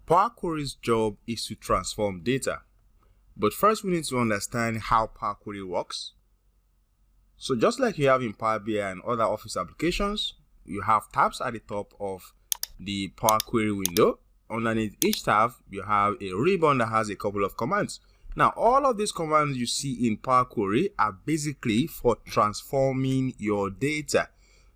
Power Query's job is to transform data. But first we need to understand how Power Query works. So just like you have in Power BI and other Office applications, you have tabs at the top of the Power Query window. Underneath each tab, you have a ribbon that has a couple of commands. Now, all of these commands you see in Power Query are basically for transforming your data.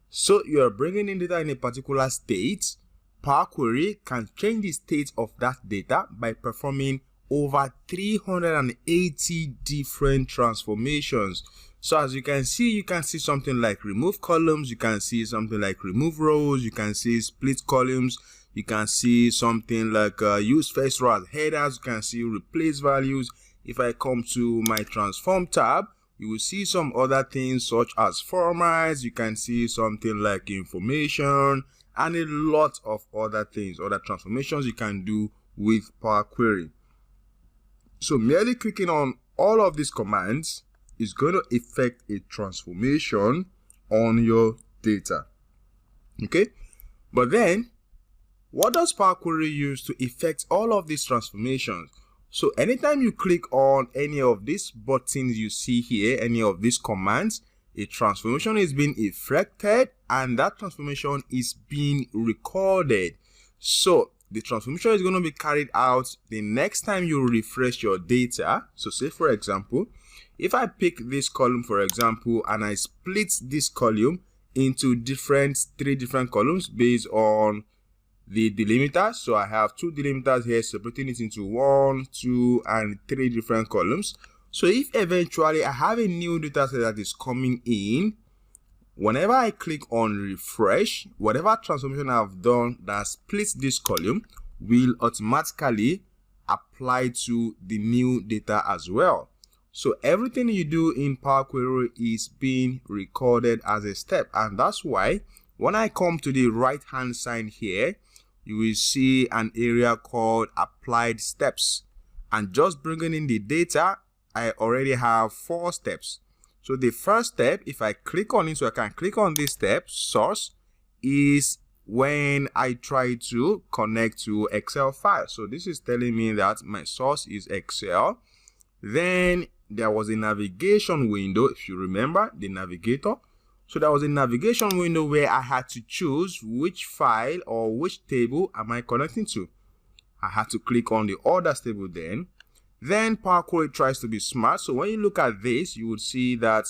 So you're bringing in data in a particular state. Power Query can change the state of that data by performing over 380 different transformations. So as you can see something like remove columns, you can see something like remove rows, you can see split columns, you can see something like use first row as headers, you can see replace values. If I come to my transform tab, you will see some other things such as formats, you can see something like information, and a lot of other things, other transformations you can do with Power Query. So merely clicking on all of these commands is going to effect a transformation on your data. Okay, but then what does Power Query use to effect all of these transformations? So anytime you click on any of these buttons you see here, any of these commands, a transformation is being effected and that transformation is being recorded. So the transformation is going to be carried out the next time you refresh your data. So say for example, if I pick this column for example and I split this column into three different columns based on the delimiters. So I have two delimiters here separating it into 1, 2, and 3 different columns. So if eventually I have a new data set that is coming in, whenever I click on refresh, whatever transformation I've done that splits this column will automatically apply to the new data as well. So everything you do in Power Query is being recorded as a step, and that's why when I come to the right hand side here, you will see an area called applied steps, and just bringing in the data, I already have 4 steps. So the first step, if I click on it, so I can click on this step, source, is when I try to connect to Excel file. So this is telling me that my source is Excel. Then there was a navigation window, if you remember the navigator. So there was a navigation window where I had to choose which file or which table am I connecting to. I had to click on the orders table then. Then Power Query tries to be smart. So when you look at this, you would see that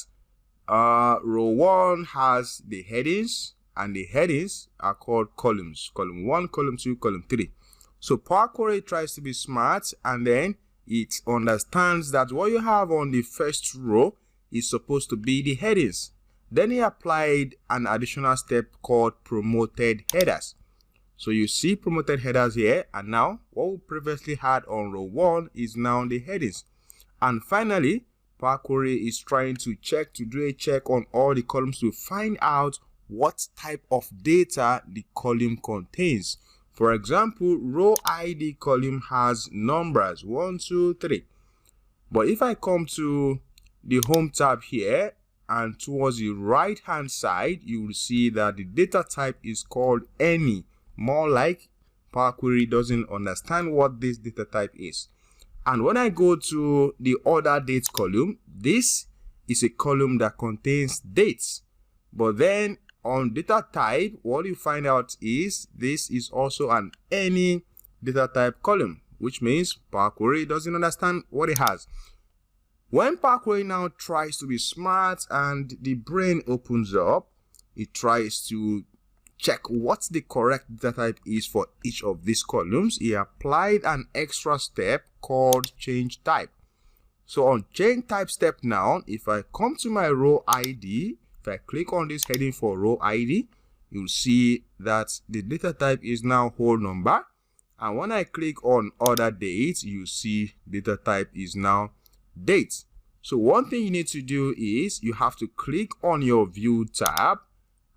row 1 has the headings, and the headings are called columns. Column 1, column 2, column 3. So Power Query tries to be smart, and then it understands that what you have on the first row is supposed to be the headings. Then he applied an additional step called promoted headers. So you see promoted headers here, and now what we previously had on row 1 is now the headings. And finally, Power Query is trying to do a check on all the columns to find out what type of data the column contains. For example, row ID column has numbers 1, 2, 3. But if I come to the home tab here, and towards the right hand side, you will see that the data type is called any. More like Power Query doesn't understand what this data type is. And when I go to the order dates column, this is a column that contains dates. But then on data type, what you find out is this is also an any data type column, which means Power Query doesn't understand what it has. When Power Query now tries to be smart and the brain opens up, it tries to check what the correct data type is for each of these columns. He applied an extra step called change type. So on change type step now, if I come to my row ID, if I click on this heading for row ID, you'll see that the data type is now whole number. And when I click on order dates, you see data type is now date. So one thing you need to do is you have to click on your view tab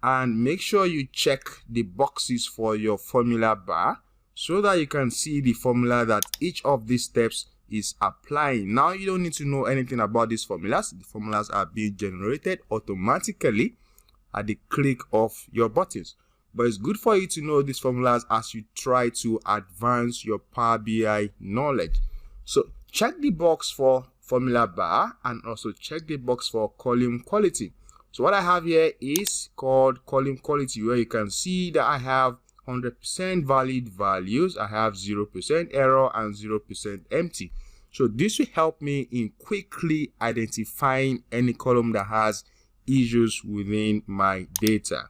and make sure you check the boxes for your formula bar so that you can see the formula that each of these steps is applying. Now you don't need to know anything about these formulas. The formulas are being generated automatically at the click of your buttons. but it's good for you to know these formulas as you try to advance your Power BI knowledge. So check the box for formula bar and also check the box for column quality. So what I have here is called column quality, where you can see that I have 100% valid values, I have 0% error and 0% empty. So this will help me in quickly identifying any column that has issues within my data.